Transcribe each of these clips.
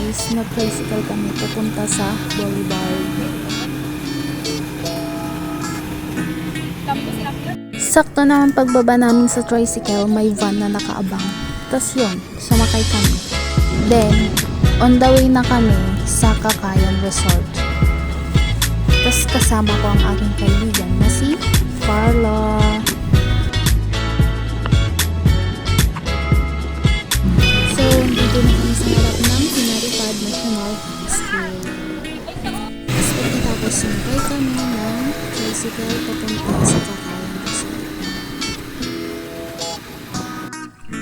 guys, nag-tricycle kami papunta sa Boulevard. Sakto naman pagbaba namin sa tricycle, may van na nakaabang. Tas yun, sumakay kami. Then, on the way na kami sa Cagayan Resort. Tas kasama ko ang aking kaibigan na si Carla. So, dito na kami sa harap ng Pinaripad National School. Tapos pagkatapos sumakay kami ng tricycle papunta sa Cagayan Resort.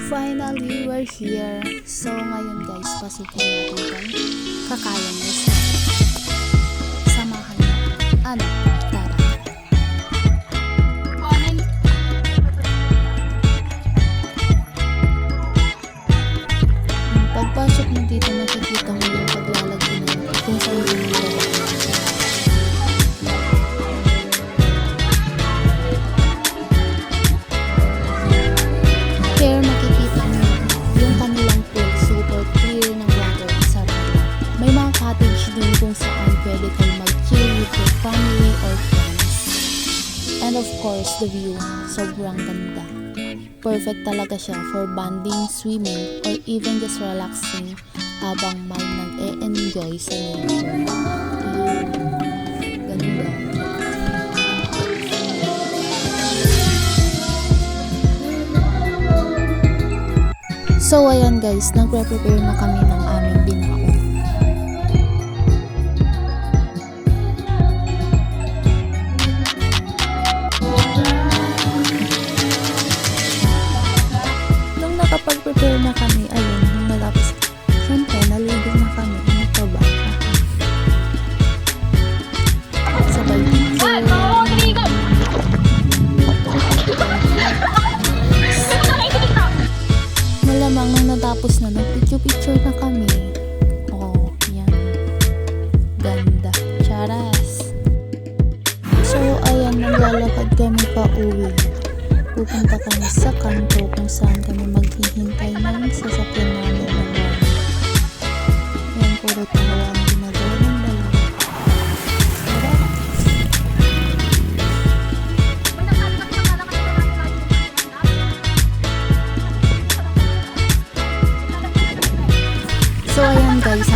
Finally, we're here. So, ngayon guys, pasukin natin ang Cagayan Resort. Samahan niyo. Ano? Tara. Pagpasok mo dito, makikita mo yung paglalagyan kung saan yung here, makikita mo yung kanilang pool. Super clear ng water. Sarap lang. May mga cottage din kung saan pwede kayo mag-chill with your family or friends. And of course, the view. Sobrang ganda. Perfect talaga siya for bonding, swimming, or even just relaxing habang may nag-e-enjoy sa nature. Ganda. So ayan guys, nagre-prepare na kami ng aming binaon. Nung nakapag-prepare na kami, ayun, nung natapos, syempre, naligo na kami. Ano pa ba? Sabay picture. Malamang nung natapos na, nag-picture na kami. Oh, yan. Ganda. Charas. So, ayan, naglalakad kami pa uwi. Pupunta kami sa kanto kung saan kami maghihintay ng sasakyan namin ng van. Yan, puro tawa ang ginagawa ng dalawa. So ayan guys,